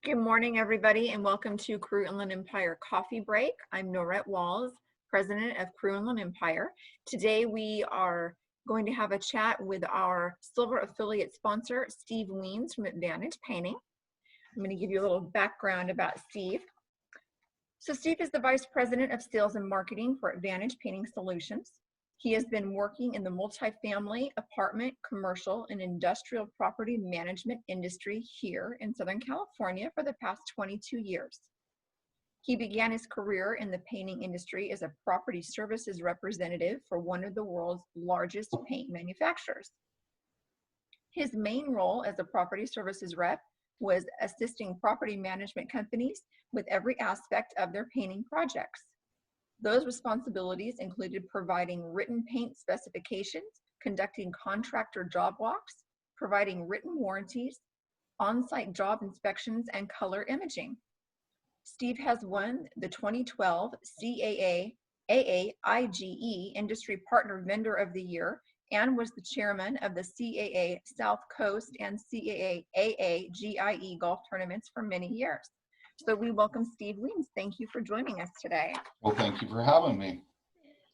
Good morning, everybody, and welcome to Crew Inland Empire Coffee Break. I'm NoRhett Walls, president of Crew Inland Empire. Today, we are going to have a chat with our silver affiliate sponsor, Steve Wiens from Advantage Painting. I'm going to give you a little background about Steve. So Steve is the vice president of sales and marketing for Advantage Painting Solutions. He has been working in the multifamily, apartment, commercial, and industrial property management industry here in Southern California for the past 22 years. He began his career in the painting industry as a property services representative for one of the world's largest paint manufacturers. His main role as a property services rep was assisting property management companies with every aspect of their painting projects. Those responsibilities included providing written paint specifications, conducting contractor job walks, providing written warranties, on-site job inspections, and color imaging. Steve has won the 2012 CAA AAIGE Industry Partner Vendor of the Year and was the chairman of the CAA South Coast and CAA AAGIE golf tournaments for many years. So we welcome Steve Wiens. Thank you for joining us today. Well, thank you for having me.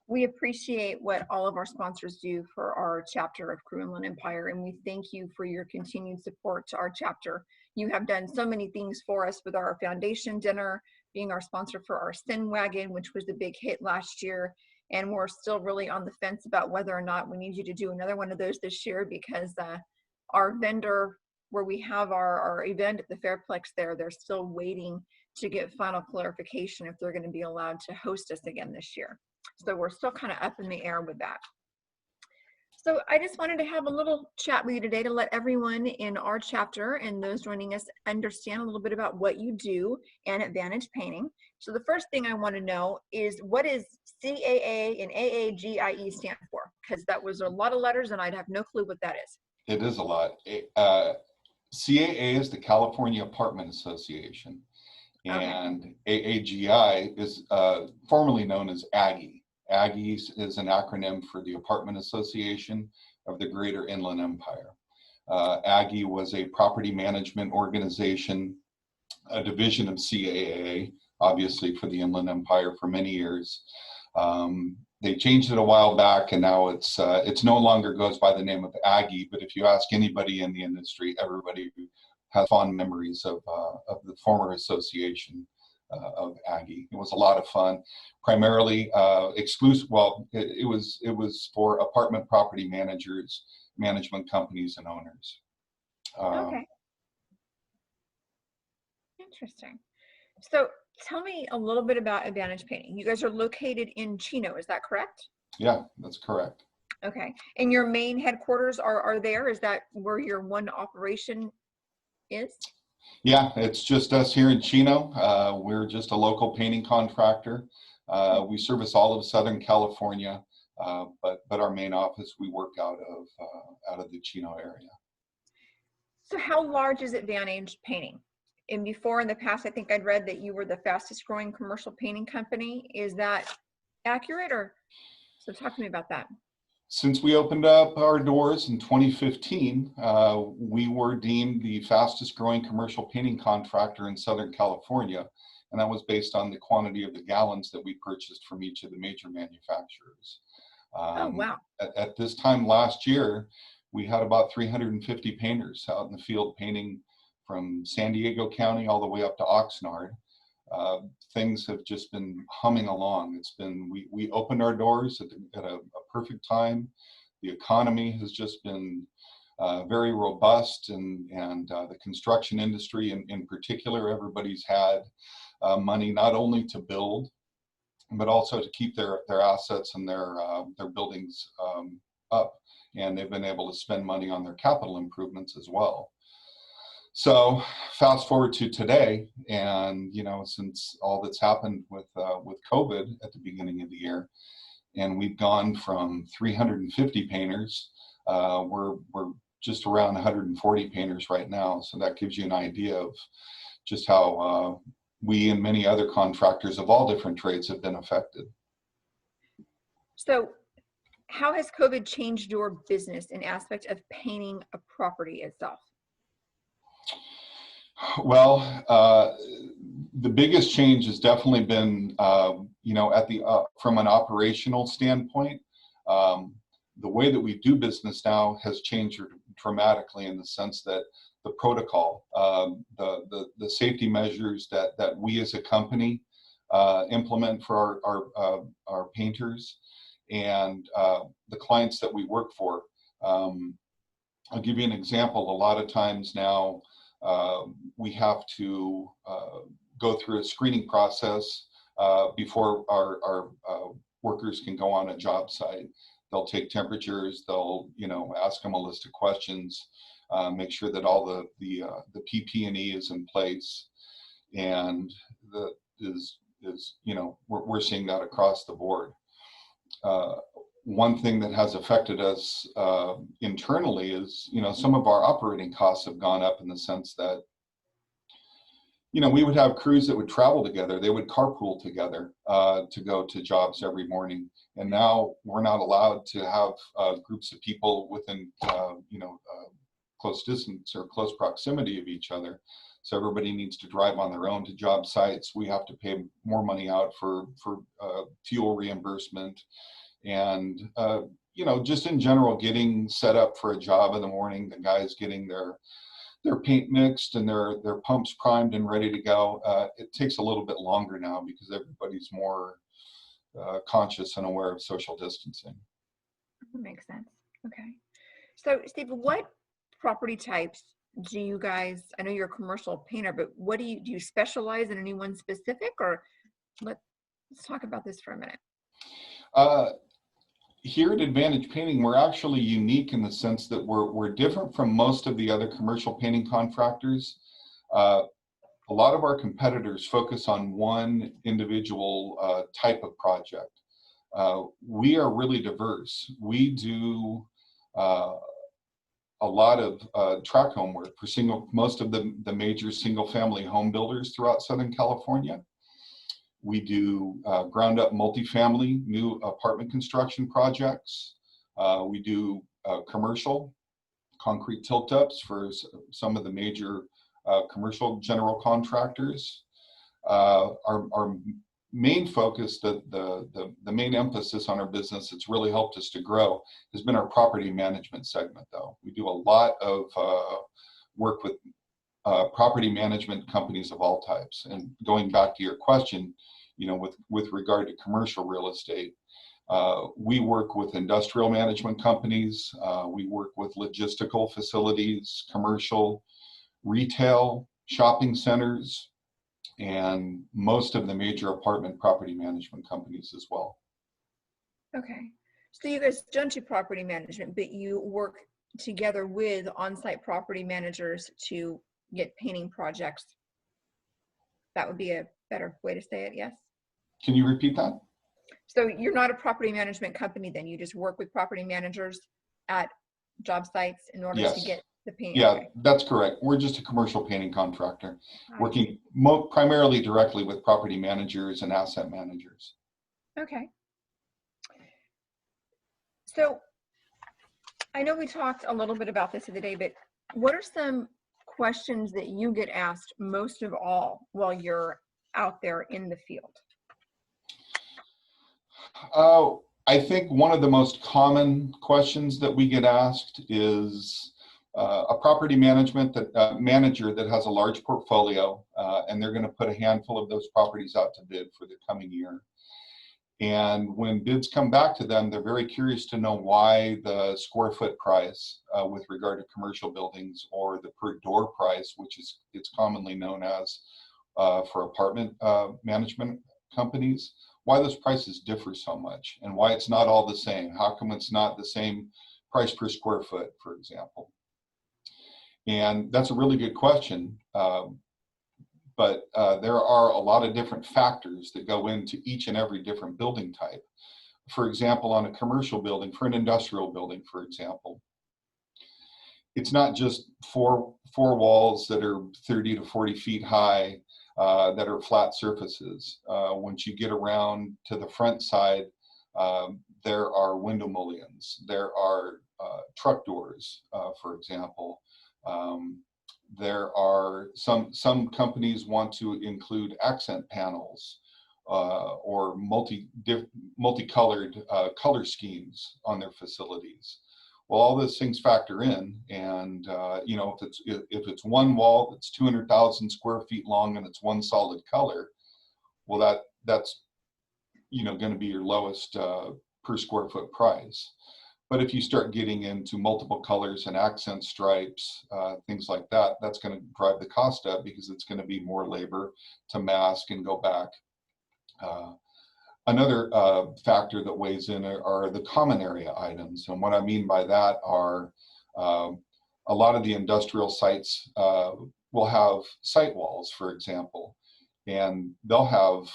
We appreciate what all of our sponsors do for our chapter of Crew Inland Empire, and we thank you for your continued support to our chapter. You have done so many things for us with our foundation dinner, being our sponsor for our Sin Wagon, which was a big hit last year, and we're still really on the fence about whether or not we need you to do another one of those this year because our vendor where we have our event at the Fairplex they're still waiting to get final clarification if they're going to be allowed to host us again this year. So we're still kind of up in the air with that. So I just wanted to have a little chat with you today to let everyone in our chapter and those joining us understand a little bit about what you do and Advantage Painting. So the first thing I want to know is what is CAA and AAGIE stand for? Because that was a lot of letters and I'd have no clue what that is. It is a lot. CAA is the California Apartment Association, and AAGI is formerly known as AGGIE. AGGIE is an acronym for the Apartment Association of the Greater Inland Empire. AGGIE was a property management organization, a division of CAA, obviously for the Inland Empire for many years. They changed it a while back, and now it's no longer goes by the name of AGGIE. But if you ask anybody in the industry, everybody has fond memories of the former association of AGGIE. It was a lot of fun, primarily exclusive. Well, it was for apartment property managers, management companies, and owners. Okay. Interesting. So tell me a little bit about Advantage Painting. You guys are located in Chino, is that correct? Yeah, that's correct. Okay. And your main headquarters are there? Is that where your one operation is? Yeah, it's just us here in Chino. We're just a local painting contractor. We service all of Southern California, but our main office we work out of the Chino area. So how large is Advantage Painting? And before in the past, I think I'd read that you were the fastest growing commercial painting company. Is that accurate? Or so talk to me about that. Since we opened up our doors in 2015, we were deemed the fastest growing commercial painting contractor in Southern California. And that was based on the quantity of the gallons that we purchased from each of the major manufacturers. Oh, wow. At this time last year, we had about 350 painters out in the field painting from San Diego County all the way up to Oxnard. Things have just been humming along. It's been, we opened our doors at a perfect time. The economy has just been very robust, and the construction industry in particular, everybody's had money not only to build, but also to keep their assets and their buildings up. And they've been able to spend money on their capital improvements as well. So fast forward to today, and since all that's happened with COVID at the beginning of the year, and we've gone from 350 painters, we're just around 140 painters right now. So that gives you an idea of just how we and many other contractors of all different trades have been affected. So how has COVID changed your business in aspect of painting a property itself? Well, the biggest change has definitely been, at the from an operational standpoint. Um, the way that we do business now has changed dramatically in the sense that the protocol, the safety measures that we as a company implement for our painters and the clients that we work for. Um, I'll give you an example. A lot of times now, we have to go through a screening process before our workers can go on a job site. They'll take temperatures. They'll, ask them a list of questions, make sure that all the PP&E is in place, and the we're seeing that across the board. Uh, One thing that has affected us internally is, some of our operating costs have gone up in the sense that, we would have crews that would travel together. They would carpool together to go to jobs every morning. And now we're not allowed to have groups of people within, close distance or close proximity of each other. So everybody needs to drive on their own to job sites. We have to pay more money out for fuel reimbursement. And, just in general, getting set up for a job in the morning, the guys getting their paint mixed and their pumps primed and ready to go. It takes a little bit longer now because everybody's more conscious and aware of social distancing. That makes sense. Okay. So, Steve, what property types do you guys, I know you're a commercial painter, but what do you specialize in any one specific, or let's talk about this for a minute. Here at Advantage Painting, we're actually unique in the sense that we're different from most of the other commercial painting contractors. A lot of our competitors focus on one individual type of project. We are really diverse. We do a lot of tract home work for most of the major single family home builders throughout Southern California. We do ground up multifamily new apartment construction projects. We do commercial concrete tilt ups for some of the major commercial general contractors. Our main focus, the main emphasis on our business that's really helped us to grow has been our property management segment, though. We do a lot of work with property management companies of all types. And going back to your question, with regard to commercial real estate, we work with industrial management companies. We work with logistical facilities, commercial, retail, shopping centers, and most of the major apartment property management companies as well. Okay. So you guys don't do property management, but you work together with on-site property managers to get painting projects. That would be a better way to say it, yes? Can you repeat that? So you're not a property management company then, you just work with property managers at job sites in order to get the paint? Yeah, okay. That's correct. We're just a commercial painting contractor, working primarily directly with property managers and asset managers. Okay. So I know we talked a little bit about this the other day, but what are some questions that you get asked most of all while you're out there in the field? I think one of the most common questions that we get asked is a property management manager that has a large portfolio, and they're going to put a handful of those properties out to bid for the coming year. And when bids come back to them, they're very curious to know why the square foot price with regard to commercial buildings, or the per door price, which is it's commonly known as for apartment management companies, why those prices differ so much and why it's not all the same. How come it's not the same price per square foot, for example? And that's a really good question. But there are a lot of different factors that go into each and every different building type. For example, on a commercial building, for an industrial building, for example, it's not just four walls that are 30 to 40 feet high that are flat surfaces. Once you get around to the front side, there are window mullions. There are truck doors, for example. There are some companies want to include accent panels or multicolored color schemes on their facilities. Well, all those things factor in, and you know, if it's one wall that's 200,000 square feet long and it's one solid color, well, that's you know, going to be your lowest per square foot price. But if you start getting into multiple colors and accent stripes, things like that, that's going to drive the cost up because it's going to be more labor to mask and go back. Another factor that weighs in are the common area items. And what I mean by that are a lot of the industrial sites will have site walls, for example, and they'll have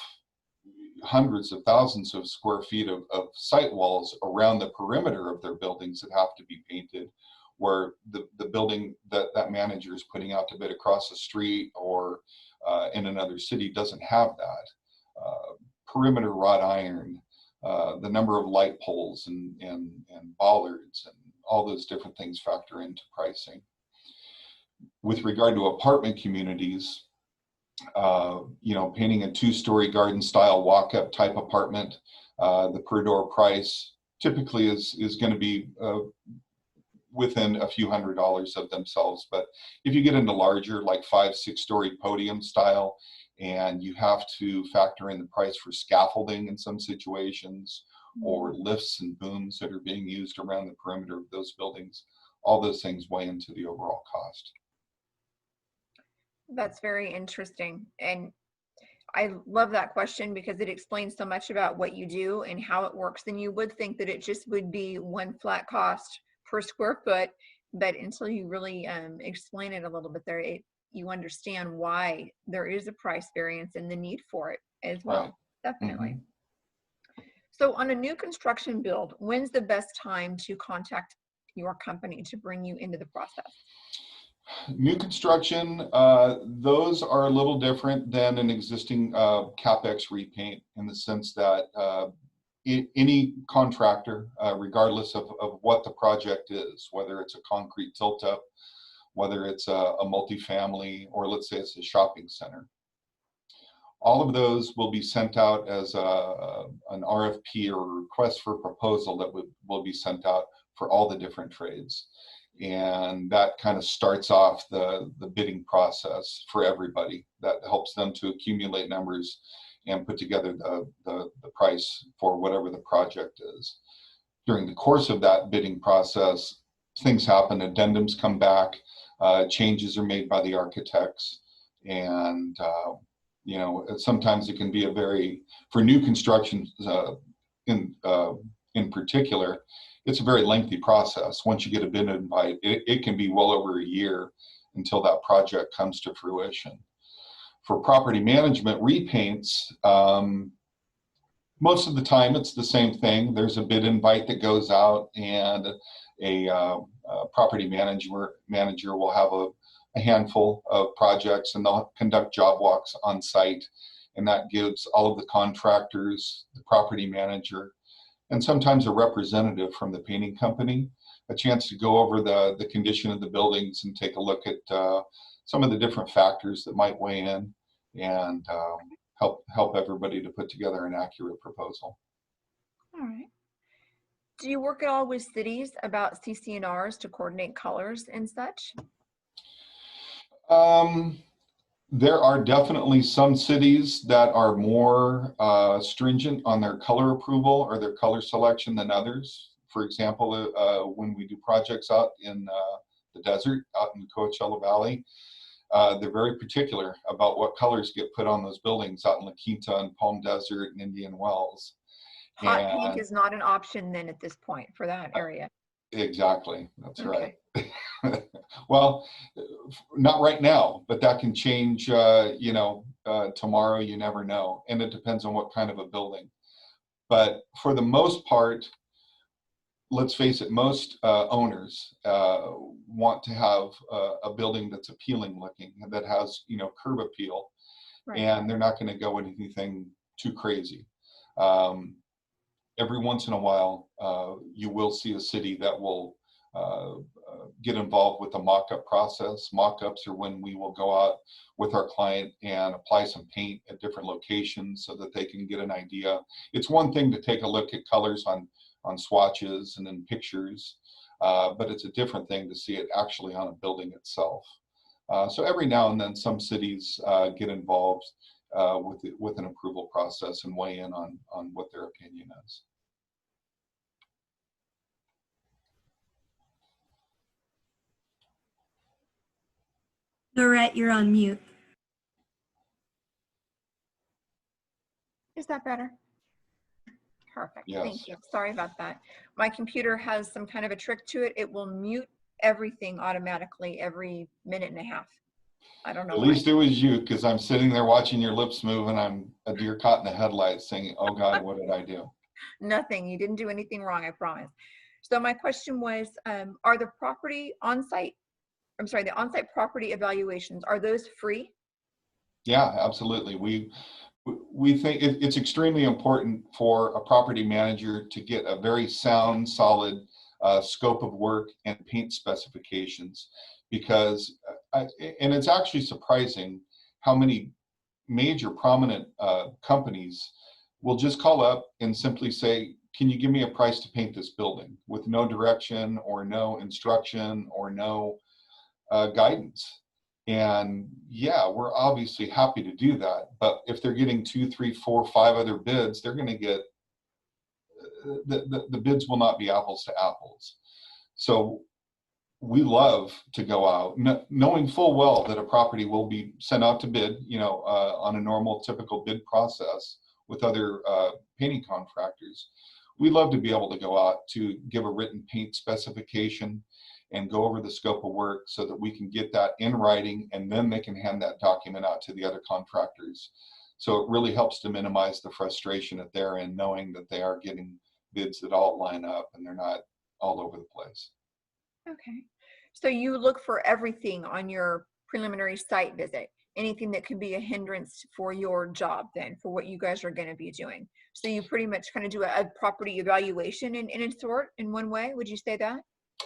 hundreds of thousands of square feet of site walls around the perimeter of their buildings that have to be painted, where the building that manager is putting out to bid across the street or in another city doesn't have that. Perimeter wrought iron, the number of light poles and bollards and all those different things factor into pricing. With regard to apartment communities, you know, painting a 2-story garden style walk-up type apartment, the per door price typically is going to be within a few $100s of themselves. But if you get into larger, like 5-6 story podium style, and you have to factor in the price for scaffolding in some situations, or lifts and booms that are being used around the perimeter of those buildings, all those things weigh into the overall cost. That's very interesting. And I love that question because it explains so much about what you do and how it works. And you would think that it just would be one flat cost per square foot, but until you really explain it a little bit there, you understand why there is a price variance and the need for it as well. Right. Definitely. Mm-hmm. So on a new construction build, when's the best time to contact your company to bring you into the process? New construction, those are a little different than an existing CapEx repaint, in the sense that any contractor, regardless of what the project is, whether it's a concrete tilt-up, whether it's a multifamily, or let's say it's a shopping center, all of those will be sent out as an RFP or request for proposal that will be sent out for all the different trades. And that kind of starts off the bidding process for everybody. That helps them to accumulate numbers and put together the price for whatever the project is. During the course of that bidding process, things happen, addendums come back, changes are made by the architects, and you know, sometimes it can be a very, for new construction in particular, it's a very lengthy process. Once you get a bid invite, it can be well over a year until that project comes to fruition. For property management repaints, most of the time it's the same thing. There's a bid invite that goes out, and a property manager will have a handful of projects, and they'll conduct job walks on site, and that gives all of the contractors, the property manager, and sometimes a representative from the painting company a chance to go over the condition of the buildings and take a look at some of the different factors that might weigh in, and help everybody to put together an accurate proposal. All right. Do you work at all with cities about CC&Rs to coordinate colors and such? There are definitely some cities that are more stringent on their color approval or their color selection than others. For example, when we do projects out in the desert, out in the Coachella Valley, they're very particular about what colors get put on those buildings out in La Quinta and Palm Desert and Indian Wells. Hot pink is not an option then at this point for that area. Exactly, that's Okay. right. Well, not right now, but that can change, you know, tomorrow, you never know. And it depends on what kind of a building. But for the most part, let's face it, most owners want to have a building that's appealing looking, that has, you know, curb appeal. Right. And they're not going to go with anything too crazy. Every once in a while, you will see a city that will get involved with the mock-up process. Mock-ups are when we will go out with our client and apply some paint at different locations so that they can get an idea. It's one thing to take a look at colors on swatches and in pictures, but it's a different thing to see it actually on a building itself. So every now and then some cities get involved with an approval process and weigh in on what their opinion is. NoRhett, you're on mute. Is that better? Perfect. Yes. Thank you. Sorry about that. My computer has some kind of a trick to it. It will mute everything automatically every minute and a half. I don't know. At least it was you, because I'm sitting there watching your lips move and I'm a deer caught in the headlights saying, oh God, what did I do? Nothing. You didn't do anything wrong, I promise. So my question was, are the on-site property evaluations, are those free? Yeah, absolutely. We think it's extremely important for a property manager to get a very sound, solid scope of work and paint specifications, because, and it's actually surprising how many major prominent companies will just call up and simply say, can you give me a price to paint this building, with no direction or no instruction or no guidance. And yeah, we're obviously happy to do that. But if they're getting 2, 3, 4, 5 other bids, they're going to get, the bids will not be apples to apples. So we love to go out, knowing full well that a property will be sent out to bid, on a normal, typical bid process with other painting contractors. We love to be able to go out to give a written paint specification and go over the scope of work so that we can get that in writing, and then they can hand that document out to the other contractors. So it really helps to minimize the frustration at their end, knowing that they are getting bids that all line up and they're not all over the place. Okay. So you look for everything on your preliminary site visit, anything that could be a hindrance for your job then, for what you guys are going to be doing. So you pretty much kind of do a property evaluation in one way. Would you say that?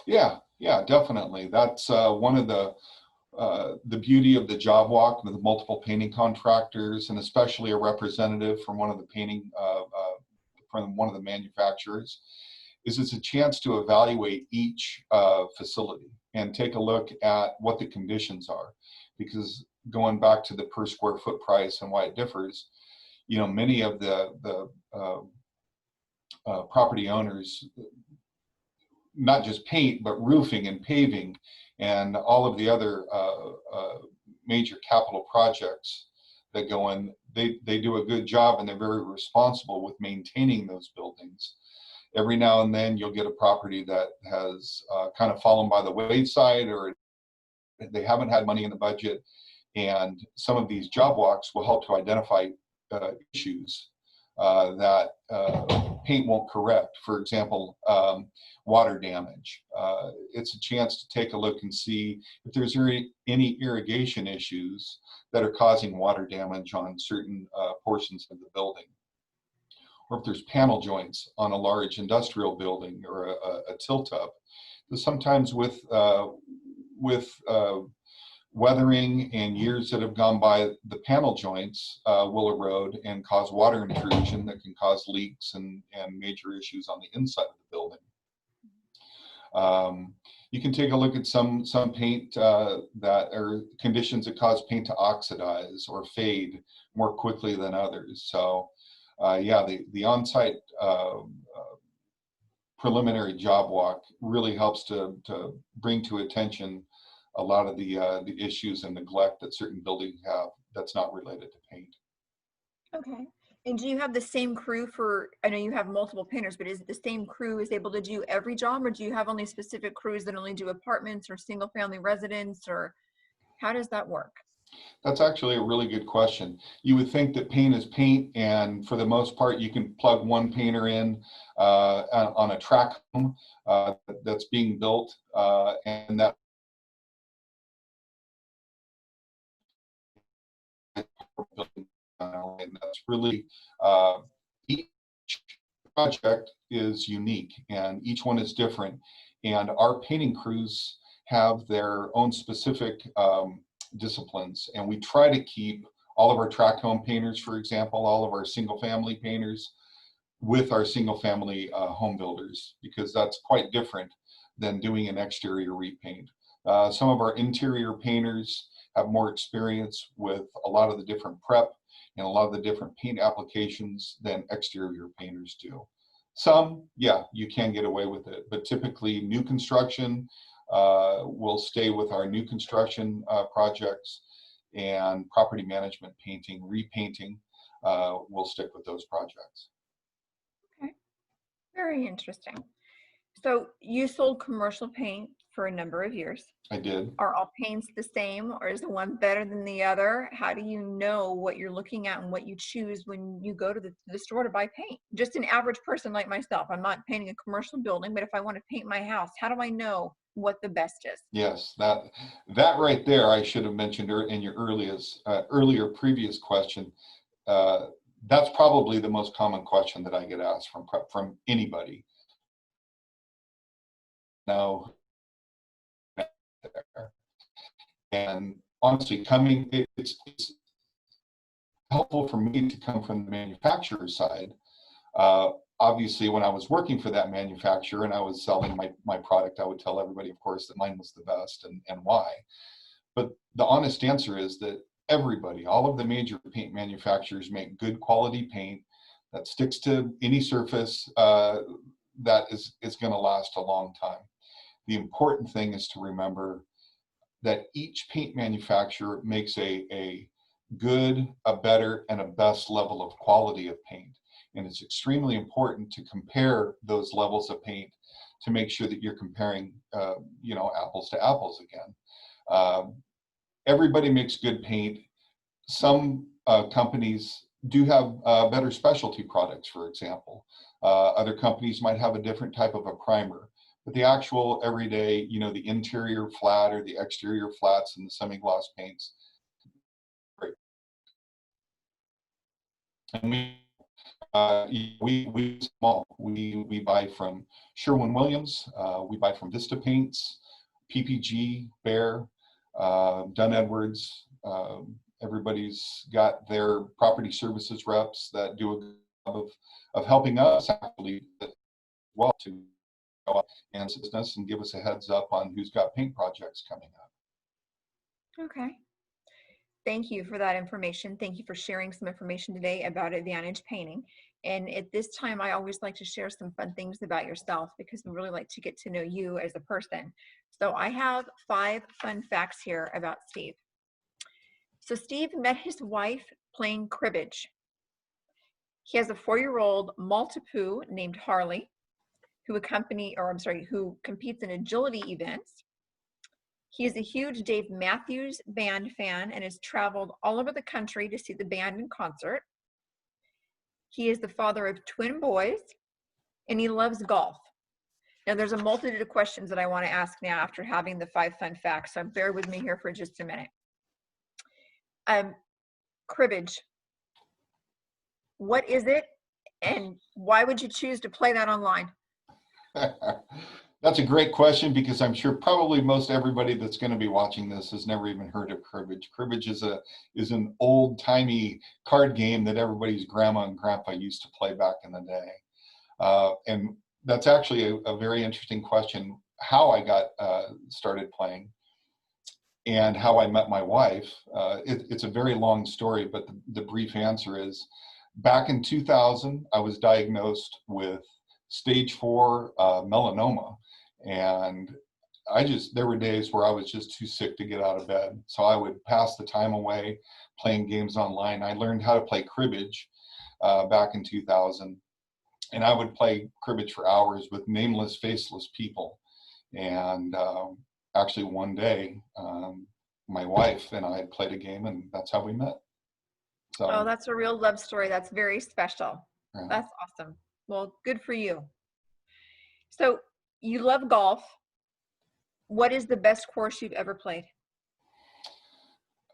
Yeah, definitely. That's one of the beauty of the job walk with multiple painting contractors, and especially a representative from one of the from one of the manufacturers, is it's a chance to evaluate each facility and take a look at what the conditions are. Because going back to the per square foot price and why it differs, many of the property owners, not just paint, but roofing and paving and all of the other major capital projects that go in, they do a good job and they're very responsible with maintaining those buildings. Every now and then you'll get a property that has kind of fallen by the wayside, or they haven't had money in the budget, and some of these job walks will help to identify issues that paint won't correct. For example, water damage. It's a chance to take a look and see if there's any irrigation issues that are causing water damage on certain portions of the building. Or if there's panel joints on a large industrial building or a tilt-up. Sometimes with weathering and years that have gone by, the panel joints will erode and cause water intrusion that can cause leaks and major issues on the inside of the building. You can take a look at some paint that are conditions that cause paint to oxidize or fade more quickly than others. So yeah, the on-site preliminary job walk really helps to bring to attention a lot of the issues and neglect that certain buildings have that's not related to paint. Okay. And do you have the same crew for, I know you have multiple painters, but is it the same crew is able to do every job, or do you have only specific crews that only do apartments or single family residence, or how does that work? That's actually a really good question. You would think that paint is paint, and for the most part, you can plug one painter in on a track home that's being built, and that and that's really each project is unique and each one is different, And our painting crews have their own specific disciplines, and we try to keep all of our tract home painters, for example, all of our single family painters with our single family home builders, because that's quite different than doing an exterior repaint. Some of our interior painters have more experience with a lot of the different prep and a lot of the different paint applications than exterior painters do. Some, yeah, you can get away with it, but typically new construction will stay with our new construction projects, and property management painting, repainting, will stick with those projects. Okay, very interesting. So you sold commercial paint for a number of years. I did. Are all paints the same, or is the one better than the other? How do you know what you're looking at and what you choose when you go to the store to buy paint? Just an average person like myself, I'm not painting a commercial building, but if I want to paint my house, how do I know what the best is? Yes, that right there, I should have mentioned in your earlier previous question. That's probably the most common question that I get asked from anybody. Now, and honestly, it's helpful for me to come from the manufacturer side. Obviously, when I was working for that manufacturer and I was selling my product, I would tell everybody, of course, that mine was the best and why. But the honest answer is that everybody, all of the major paint manufacturers, make good quality paint that sticks to any surface, that is going to last a long time. The important thing is to remember that each paint manufacturer makes a good, a better, and a best level of quality of paint. And it's extremely important to compare those levels of paint to make sure that you're comparing, apples to apples again. Everybody makes good paint. Some companies do have better specialty products, for example. Other companies might have a different type of a primer. But the actual everyday, the interior flat or the exterior flats and the semi-gloss paints, great. And we small. We buy from Sherwin-Williams. We buy from Vista Paints, PPG, Behr, Dunn Edwards. Everybody's got their property services reps that do a good job of helping us actually well to go up and assist us and give us a heads up on who's got paint projects coming up. Okay. Thank you for that information. Thank you for sharing some information today about Advantage Painting. And at this time, I always like to share some fun things about yourself because we really like to get to know you as a person. So I have 5 fun facts here about Steve. So Steve met his wife playing cribbage. He has a 4-year-old Maltipoo named Harley, who competes in agility events. He is a huge Dave Matthews Band fan and has traveled all over the country to see the band in concert. He is the father of twin boys, and he loves golf. Now, there's a multitude of questions that I want to ask now after having the 5 fun facts, so bear with me here for just a minute. Cribbage. What is it, and why would you choose to play that online? That's a great question, because I'm sure probably most everybody that's going to be watching this has never even heard of cribbage. Cribbage is an old-timey card game that everybody's grandma and grandpa used to play back in the day. And that's actually a very interesting question, how I got started playing and how I met my wife. It's a very long story, but the brief answer is, back in 2000, I was diagnosed with stage 4 melanoma. And there were days where I was just too sick to get out of bed. So I would pass the time away playing games online. I learned how to play cribbage back in 2000. And I would play cribbage for hours with nameless, faceless people. And actually one day, my wife and I played a game, and that's how we met. So, oh, that's a real love story. That's very special. Yeah. That's awesome. Well, good for you. So you love golf. What is the best course you've ever played?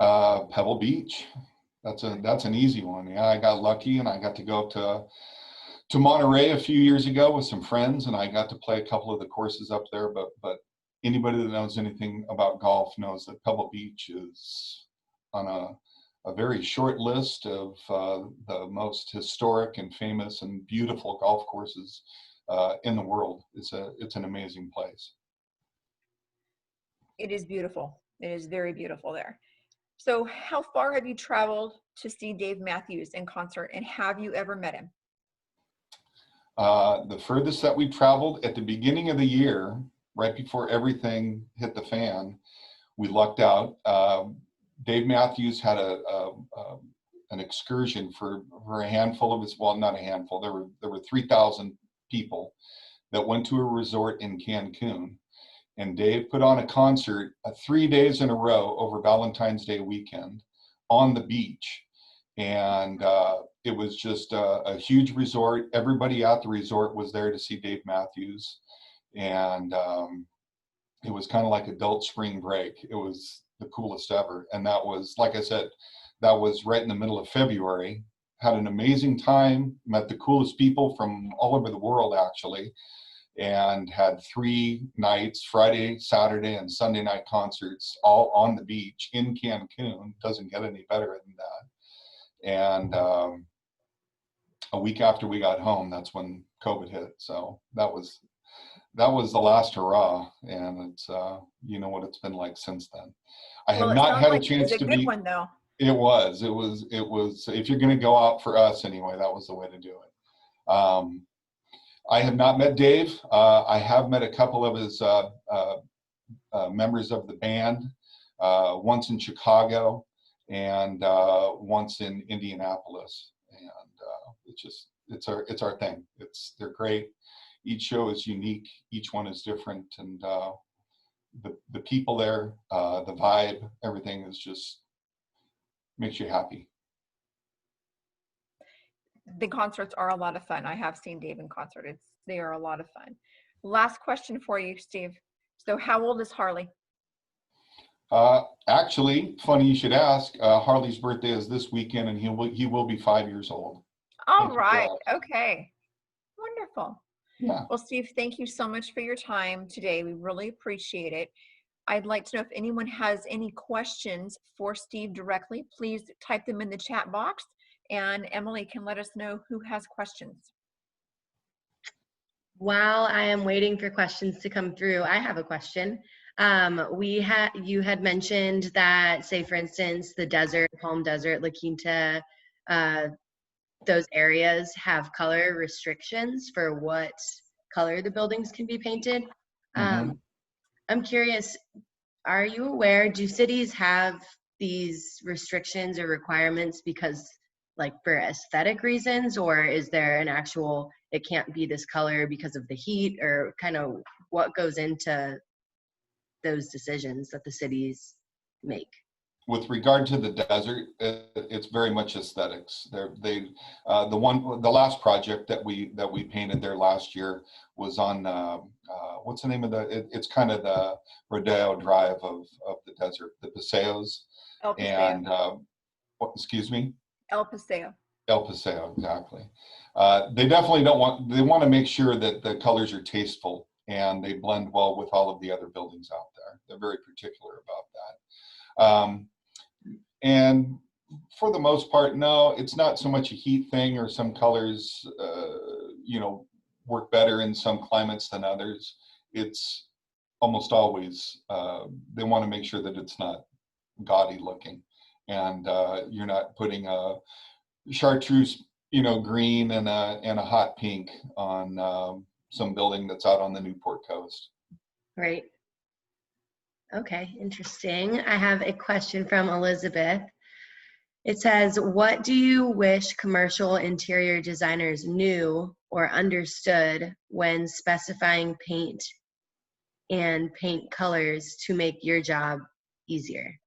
Pebble Beach. That's an easy one. Yeah, I got lucky and I got to go up to Monterey a few years ago with some friends, and I got to play a couple of the courses up there. But anybody that knows anything about golf knows that Pebble Beach is on a very short list of the most historic and famous and beautiful golf courses in the world. It's an amazing place. It is beautiful. It is very beautiful there. So how far have you traveled to see Dave Matthews in concert, and have you ever met him? The furthest that we traveled at the beginning of the year, right before everything hit the fan, we lucked out. Dave Matthews had an excursion for a handful of his, well, not a handful, there were 3,000 people that went to a resort in Cancun. And Dave put on a concert 3 days in a row over Valentine's Day weekend on the beach. And it was just a huge resort. Everybody at the resort was there to see Dave Matthews. And it was kind of like adult spring break. It was the coolest ever. And that was, like I said, that was right in the middle of February. Had an amazing time, met the coolest people from all over the world, actually. And had 3 nights, Friday, Saturday, and Sunday night concerts, all on the beach in Cancun. Doesn't get any better than that. And a week after we got home, that's when COVID hit. So that was the last hurrah. And it's you know what it's been like since then. I have not had a chance to be. It was a good one, though. It was. If you're going to go out, for us anyway, that was the way to do it. I have not met Dave. I have met a couple of his members of the band, once in Chicago and once in Indianapolis. And it's our thing. They're great. Each show is unique. Each one is different. And the people there, the vibe, everything is just makes you happy. The concerts are a lot of fun. I have seen Dave in concert. They are a lot of fun. Last question for you, Steve. So how old is Harley? Actually, funny you should ask. Harley's birthday is this weekend, and he will be 5 years old. All right. Okay. Wonderful. Yeah. Well, Steve, thank you so much for your time today. We really appreciate it. I'd like to know if anyone has any questions for Steve directly. Please type them in the chat box, and Emily can let us know who has questions. While I am waiting for questions to come through, I have a question. You had mentioned that, say, for instance, the desert, Palm Desert, La Quinta, those areas have color restrictions for what color the buildings can be painted. Mm-hmm. I'm curious, are you aware, do cities have these restrictions or requirements because, like, for aesthetic reasons, or is there an actual, it can't be this color because of the heat, or kind of what goes into those decisions that the cities make? With regard to the desert, it's very much aesthetics. The last project that we painted there last year was on what's the name of it's kind of the Rodeo Drive of the desert, the Paseos. El Paseo. And excuse me? El Paseo. El Paseo, exactly. They definitely they want to make sure that the colors are tasteful and they blend well with all of the other buildings out there. They're very particular about that. And for the most part, no, it's not so much a heat thing, or some colors, work better in some climates than others. It's almost always, they want to make sure that it's not gaudy looking, and you're not putting a chartreuse, green and a hot pink on some building that's out on the Newport coast. Right. Okay, interesting. I have a question from Elizabeth. It says, what do you wish commercial interior designers knew or understood when specifying paint and paint colors to make your job easier?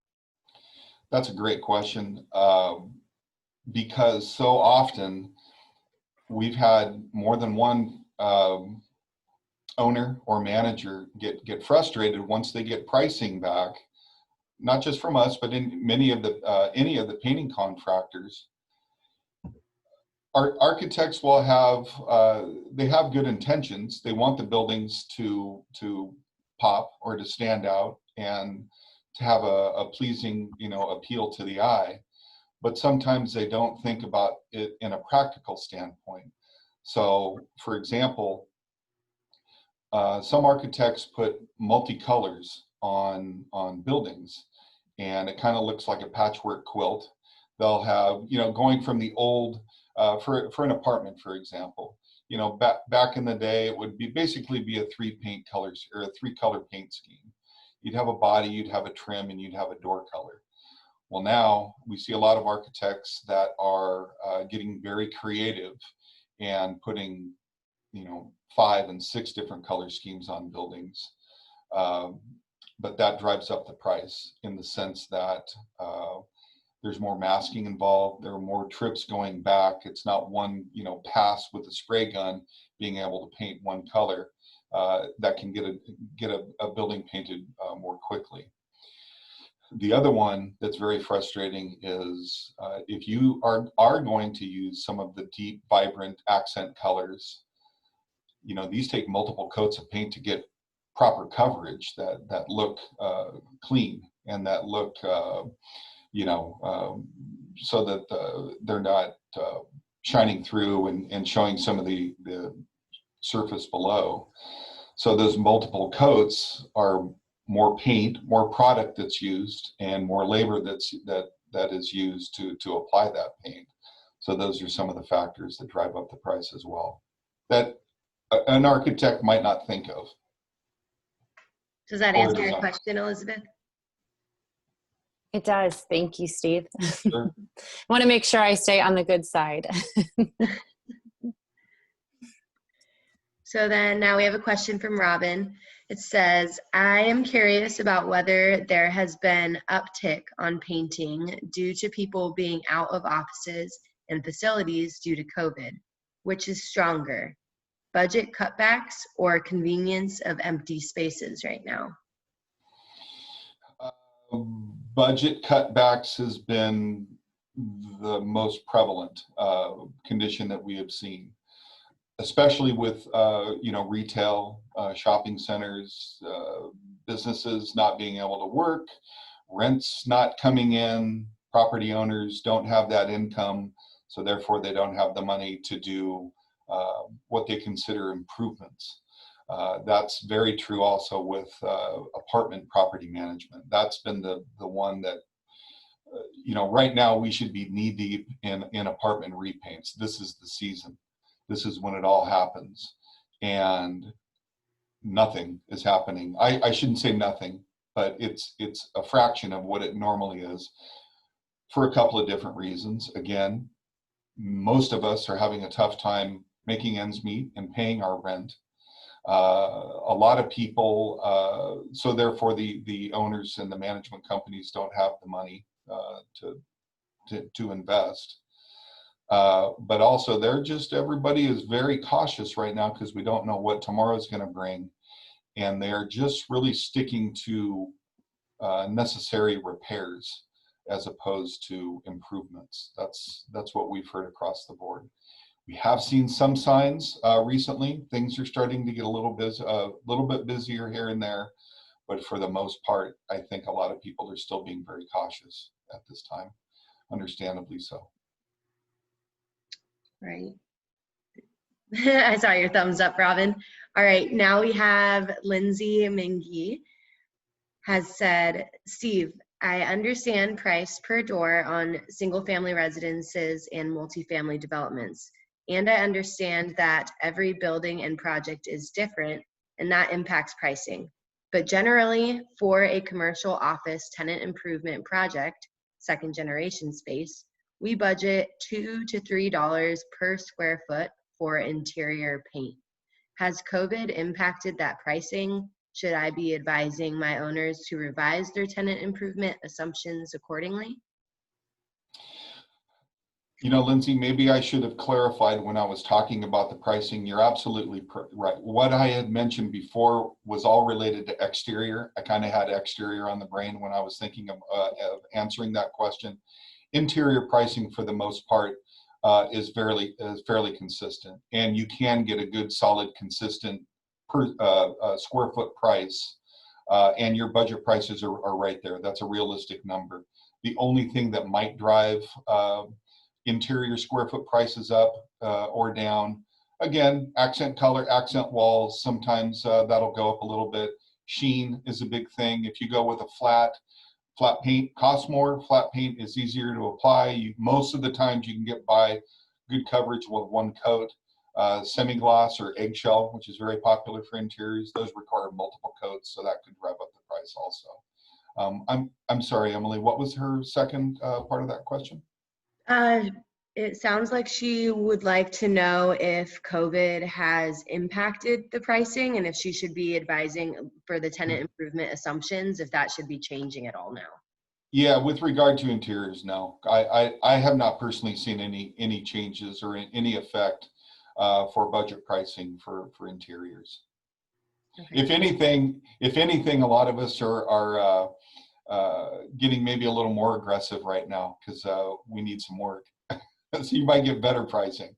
That's a great question, because so often we've had more than one owner or manager get frustrated once they get pricing back, not just from us, but in many of the any of the painting contractors. Architects will have, they have good intentions. They want the buildings to pop or to stand out and to have a pleasing, appeal to the eye. But sometimes they don't think about it in a practical standpoint. So, for example, some architects put multicolors on babuildings, and it kind of looks like a patchwork quilt. They'll have, going from the old, for an apartment, for example, back in the day, it would basically be a three color paint scheme. You'd have a body, you'd have a trim, and you'd have a door color. Well, now we see a lot of architects that are getting very creative and putting, 5 and 6 different color schemes on buildings. But that drives up the price in the sense that there's more masking involved. There are more trips going back. It's not one, pass with a spray gun being able to paint one color that can get a building painted more quickly. The other one that's very frustrating is if you are going to use some of the deep, vibrant accent colors, these take multiple coats of paint to get proper coverage that look clean and that look, so that they're not shining through and showing some of the surface below. So those multiple coats are more paint, more product that's used, and more labor that is used to apply that paint. So those are some of the factors that drive up the price as well, that an architect might not think of. Does that answer your question, Elizabeth? It does. Thank you, Steve. Sure. I want to make sure I stay on the good side. So then now we have a question from Robin. It says, I am curious about whether there has been uptick on painting due to people being out of offices and facilities due to COVID. Which is stronger, budget cutbacks or convenience of empty spaces right now? Budget cutbacks has been the most prevalent condition that we have seen, especially with retail, shopping centers, businesses not being able to work, rents not coming in, property owners don't have that income, so therefore they don't have the money to do what they consider improvements. That's very true also with apartment property management. That's been the one that, right now we should be knee deep in apartment repaints. This is the season. This is when it all happens. And nothing is happening. I shouldn't say nothing, but it's a fraction of what it normally is for a couple of different reasons. Again, most of us are having a tough time making ends meet and paying our rent. A lot of people, so therefore the owners and the management companies don't have the money to invest. But also everybody is very cautious right now because we don't know what tomorrow is going to bring. And they're just really sticking to necessary repairs as opposed to improvements. That's what we've heard across the board. We have seen some signs recently. Things are starting to get a little bit busier here and there, but for the most part, I think a lot of people are still being very cautious at this time, understandably so. Right. I saw your thumbs up, Robin. All right, now we have Lindsay Mingy has said, Steve, I understand price per door on single family residences and multifamily developments. And I understand that every building and project is different and that impacts pricing. But generally, for a commercial office tenant improvement project, second generation space, we budget $2 to $3 per square foot for interior paint. Has COVID impacted that pricing? Should I be advising my owners to revise their tenant improvement assumptions accordingly? Lindsay, maybe I should have clarified when I was talking about the pricing. You're absolutely right. What I had mentioned before was all related to exterior. I kind of had exterior on the brain when I was thinking of answering that question. Interior pricing, for the most part, is fairly consistent, and you can get a good, solid, consistent per square foot price, and your budget prices are right there. That's a realistic number. The only thing that might drive interior square foot prices up or down, again, accent color, accent walls, sometimes that'll go up a little bit. Sheen is a big thing. If you go with a flat paint, costs more. Flat paint is easier to apply. Most of the times you can get by good coverage with one coat. Semi-gloss or eggshell, which is very popular for interiors, those require multiple coats, so that could drive up the price also. I'm sorry, Emily, what was her second part of that question? It sounds like she would like to know if COVID has impacted the pricing and if she should be advising for the tenant improvement assumptions, if that should be changing at all now. Yeah, with regard to interiors, no. I have not personally seen any changes or any effect for budget pricing for interiors. Okay. If anything, a lot of us are getting maybe a little more aggressive right now because we need some work. So you might get better pricing.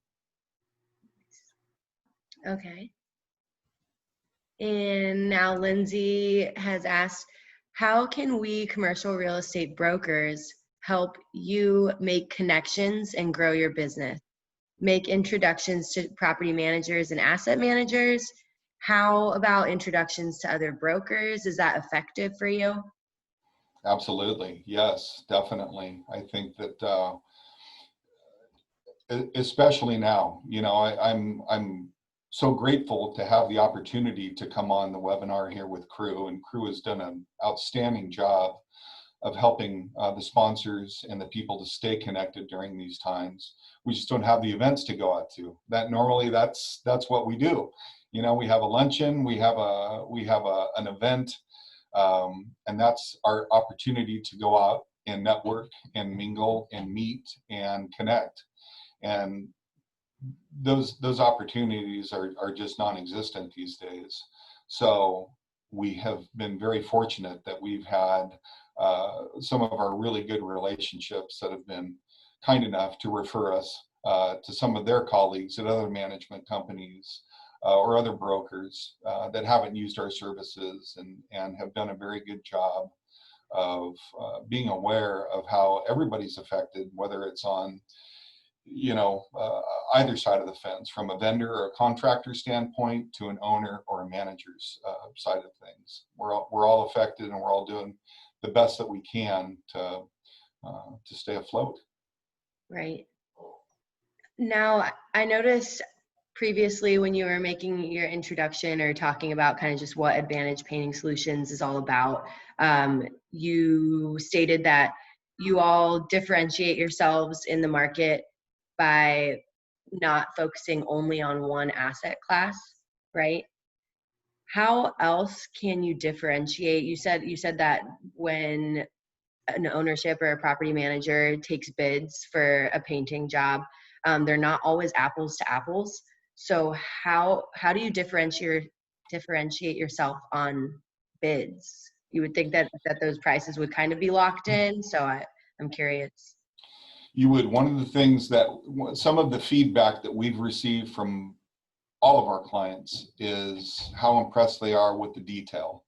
Okay. And now Lindsay has asked, how can we commercial real estate brokers help you make connections and grow your business? Make introductions to property managers and asset managers? How about introductions to other brokers? Is that effective for you? Absolutely. Yes, definitely. I think that especially now, you know, I'm so grateful to have the opportunity to come on the webinar here with Crew, and Crew has done an outstanding job of helping the sponsors and the people to stay connected during these times. We just don't have the events to go out to. That normally that's what we do. You know, we have a luncheon, we have an event, and that's our opportunity to go out and network and mingle and meet and connect. And those opportunities are just non-existent these days. So we have been very fortunate that we've had some of our really good relationships that have been kind enough to refer us to some of their colleagues at other management companies or other brokers that haven't used our services and have done a very good job of being aware of how everybody's affected, whether it's on either side of the fence, from a vendor or a contractor standpoint to an owner or a manager's side of things. We're all affected, and we're all doing the best that we can to stay afloat. Right. Now, I noticed previously when you were making your introduction or talking about kind of just what Advantage Painting Solutions is all about, you stated that you all differentiate yourselves in the market by not focusing only on one asset class, right? How else can you differentiate? You said that when an ownership or a property manager takes bids for a painting job, they're not always apples to apples. So how do you differentiate yourself on bids? You would think that those prices would kind of be locked in. So I'm curious. You would. One of the things that some of the feedback that we've received from all of our clients is how impressed they are with the detail.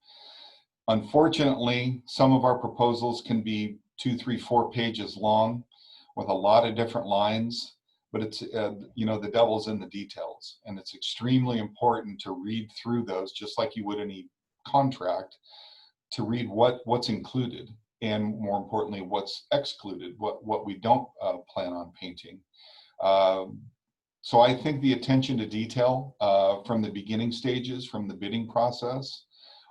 Unfortunately, some of our proposals can be 2, 3, 4 pages long with a lot of different lines, but it's, the devil's in the details, and it's extremely important to read through those just like you would any contract, to read what's included, and more importantly, what's excluded, what we don't plan on painting. So I think the attention to detail from the beginning stages, from the bidding process,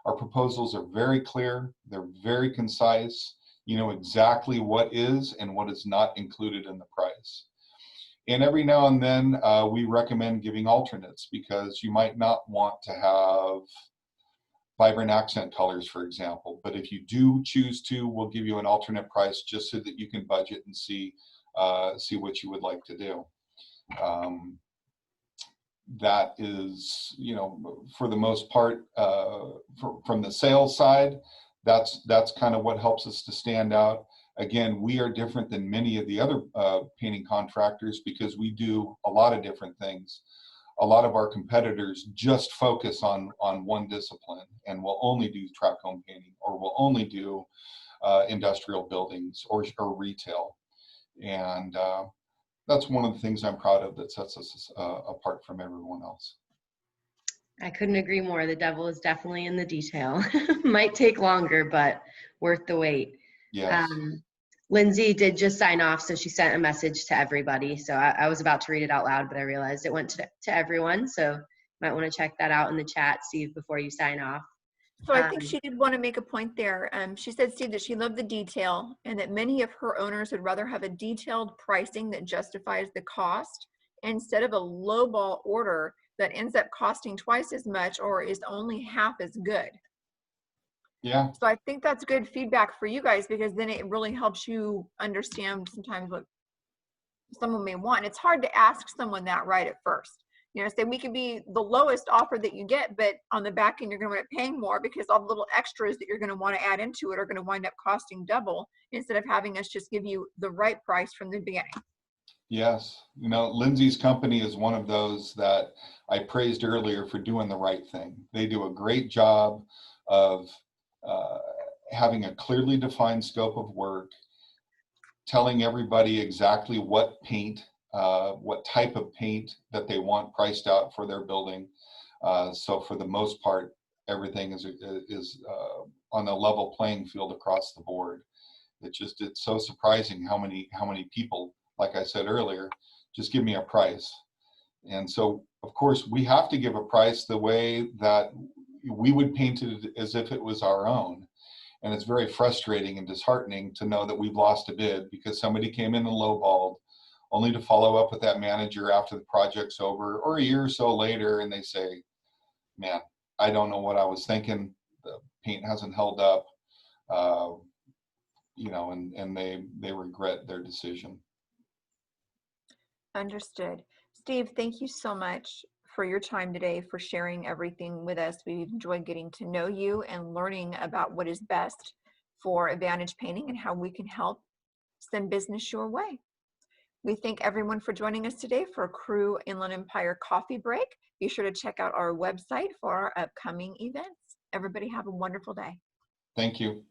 our proposals are very clear, they're very concise, you know exactly what is and what is not included in the price. And every now and then we recommend giving alternates, because you might not want to have vibrant accent colors, for example. But if you do choose to, we'll give you an alternate price just so that you can budget and see what you would like to do. That is, for the most part, from the sales side, that's kind of what helps us to stand out. Again, we are different than many of the other painting contractors because we do a lot of different things. A lot of our competitors just focus on one discipline and will only do track home painting, or will only do industrial buildings or retail. And that's one of the things I'm proud of that sets us apart from everyone else. I couldn't agree more. The devil is definitely in the detail. Might take longer, but worth the wait. Yes. Lindsay did just sign off, so she sent a message to everybody. So I was about to read it out loud, but I realized it went to everyone. So you might want to check that out in the chat, Steve, before you sign off. So I think she did want to make a point there. She said, Steve, that she loved the detail and that many of her owners would rather have a detailed pricing that justifies the cost instead of a lowball order that ends up costing twice as much or is only half as good. Yeah. So I think that's good feedback for you guys, because then it really helps you understand sometimes what someone may want. And it's hard to ask someone that right at first. You know, say we could be the lowest offer that you get, but on the back end, you're going to end up paying more because all the little extras that you're going to want to add into it are going to wind up costing double, instead of having us just give you the right price from the beginning. Yes. You know, Lindsay's company is one of those that I praised earlier for doing the right thing. They do a great job of having a clearly defined scope of work, telling everybody exactly what paint, what type of paint that they want priced out for their building. So for the most part, everything is on a level playing field across the board. It's so surprising how many people, like I said earlier, just give me a price. And so, of course, we have to give a price the way that we would paint it as if it was our own. And it's very frustrating and disheartening to know that we've lost a bid because somebody came in and lowballed, only to follow up with that manager after the project's over or a year or so later, and they say, man, I don't know what I was thinking. The paint hasn't held up, you know, and they regret their decision. Understood. Steve, thank you so much for your time today, for sharing everything with us. We've enjoyed getting to know you and learning about what is best for Advantage Painting and how we can help send business your way. We thank everyone for joining us today for Crew Inland Empire Coffee Break. Be sure to check out our website for our upcoming events. Everybody have a wonderful day. Thank you.